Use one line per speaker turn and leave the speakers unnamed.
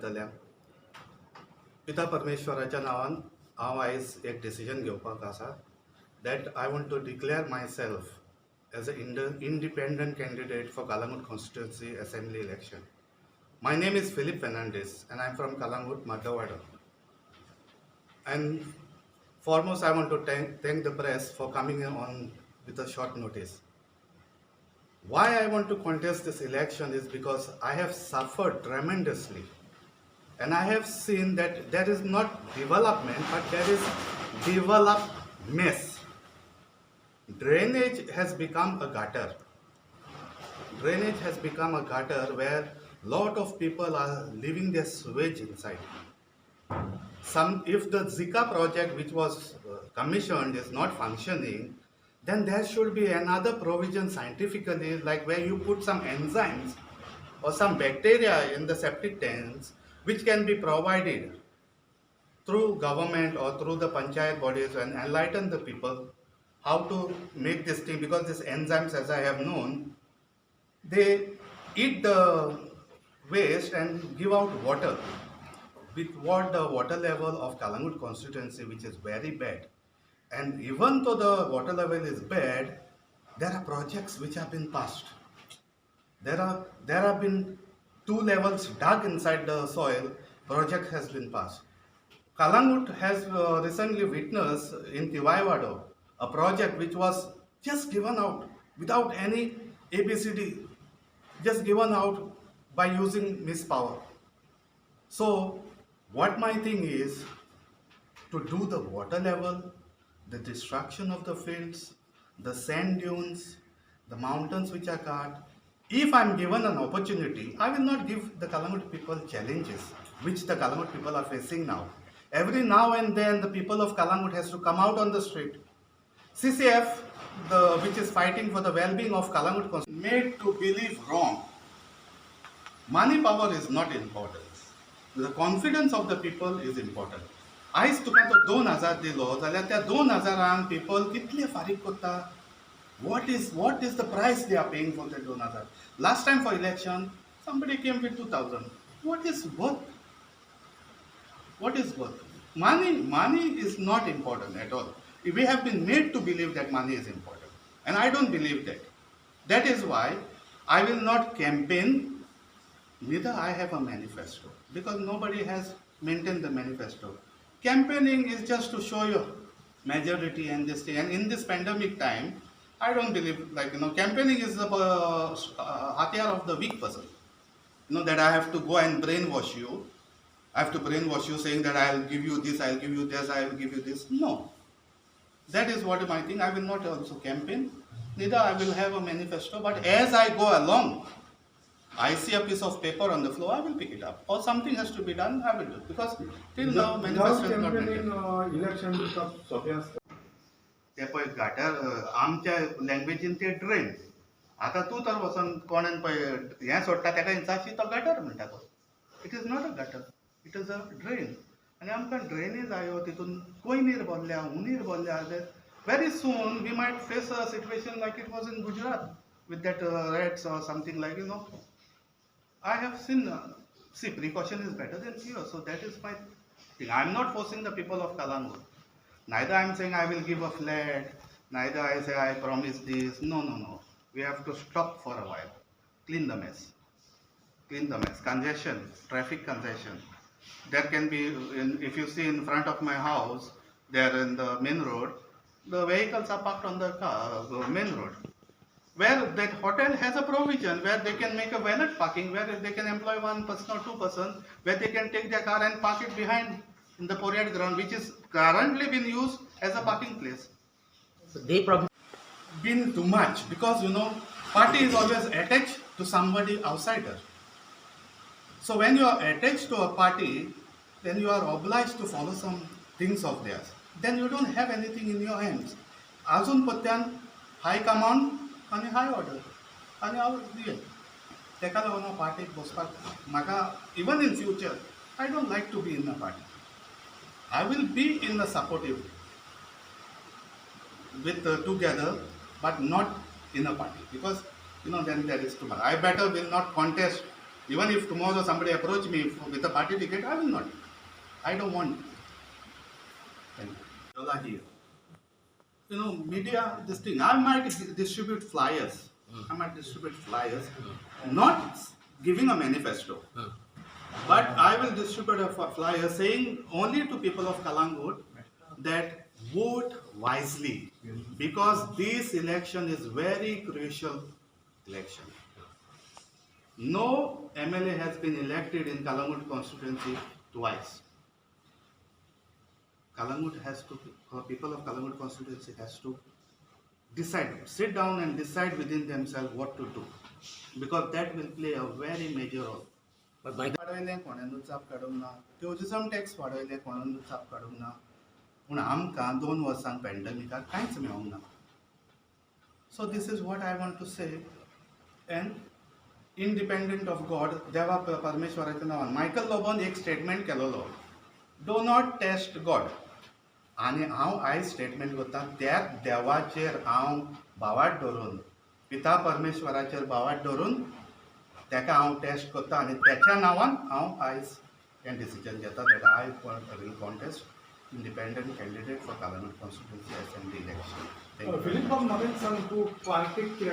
जातल्या. पिता परमेश्वराच्या नावान हांव आयज एक डिसिजन घेवपाक आसा that I want to declare myself as a independent candidate for Kalangut constituency assembly election. My name is Philip Fernandez and I'm from Kalangut, Madhavada. And foremost, I want to thank the press for coming in on with a short notice. Why I want to contest this election is because I have suffered tremendously. And I have seen that there is not development, but there is developed mess. Drainage has become a gutter. Drainage has become a gutter where lot of people are leaving their sewage inside. If the Zika project which was commissioned is not functioning, then there should be another provision scientifically, like where you put some enzymes or some bacteria in the septic tanks, which can be provided through government or through the panchayat bodies and enlighten the people how to make this thing, because these enzymes, as I have known, they eat the waste and give out water. With what the water level of Kalangut constituency, which is very bad, and even though the water level is bad, there are projects which have been passed. There have been 2 levels dug inside the soil. Project has been passed. Kalangut has recently witnessed in Tivaivado a project which was just given out without any ABCD, just given out by using mispower. So what my thing is to do the water level, the destruction of the fields, the sand dunes, the mountains which are cut. If I'm given an opportunity, I will not give the Kalangut people challenges which the Kalangut people are facing now. Every now and then the people of Kalangut has to come out on the street. CCF, which is fighting for the well-being of Kalangut, made to believe wrong. Money power is not important. The confidence of the people is important. आयज तुका तो 2000 दिलो जाल्यार त्या 2000 people कितले फारीक करता? What is the price they are paying for the 2000? Last time for election, somebody came with 2000. What is worth? What is worth? Money is not important at all. We have been made to believe that money is important, and I don't believe that. That is why I will not campaign. Neither I have a manifesto, because nobody has maintained the manifesto. Campaigning is just to show your majority and this thing. And in this pandemic time, I don't believe, campaigning is the hatiyar of the weak person. That I have to go and brainwash you. I have to brainwash you saying that I'll give you this, I'll give you this, I'll give you this. No. That is what my thing. I will not also campaign. Neither I will have a manifesto. But as I go along, I see a piece of paper on the floor, I will pick it up. Or something has to be done, I will do. Because till now, manifesto is not maintained.
Election सोपे असतं.
ते पळय गाटर आमच्या लँग्वेजीन ते drain. आता तूं तर वचून कोणान पळय हें सोडटा ताका इंचाची तो गटर म्हणटा तो. It is not a gutter, it is a drain. आनी आमकां ड्रेनी जायो तितून कोयनीर भरल्या, उंदीर भरल्या. Very soon we might face a situation like it was in Gujarat with that rats or something like, I have seen, precaution is better than cure. So that is my thing. I am not forcing the people of Kalangut. Neither I am saying I will give a flat, neither I say I promise this. No. We have to stop for a while. Clean the mess. Congestion, traffic congestion. There can be, if you see in front of my house, there in the main road, the vehicles are parked on the main road. Where that hotel has a provision where they can make a valet parking, where they can employ 1 person or 2 persons, where they can take their car and park it behind in the Poryad ground, which is currently being used as a parking place.
So they probably
Been too much, because party is always attached to somebody outsider. So when you are attached to a party, then you are obliged to follow some things of theirs. Then you don't have anything in your hands. Azun Patyan, high command and high order. And our deal. Teka lang party bospak. Maka even in future, I don't like to be in a party. I will be in a supportive with together, but not in a party, because then there is too much. I better will not contest Even if tomorrow somebody approach me with a party ticket, I will not. I don't want. Thank you. Yola here. You know, media, this thing, I might distribute flyers. I might distribute flyers, not giving a manifesto. But I will distribute a flyer saying only to people of Kalangut that vote wisely, because this election is very crucial election. No MLA has been elected in Kalangut constituency twice. Kalangut has to, people of Kalangut constituency has to decide, sit down and decide within themselves what to do, because that will play a very major role. वाडयले कोणानूच चाप काडूंक ना, tourism tax वाडयले कोणानूच चाप काडूंक ना, पूण आमकां 2 वर्सांक पॅन्डमिकाक कांयच मेळोंक ना. So this is what I want to say, and independent of God, देवा परमेश्वराच्या नांवान मायकल लोबोन एक स्टेटमेंट केलोलो, डू नॉट टेस्ट गॉड. आनी हांव आयज स्टेटमेंट करतां, त्याच देवाचेर हांव भावार्थ धरून, पिता परमेश्वराचेर भावार्थ धरून ताका हांव टेस्ट करता, आनी त्याच्या नांवान हांव आयज हें डिसिजन घेता that I will contest independent candidate for Calangute constituency assembly election.
Philip Naveen सांग तूं पार्टीक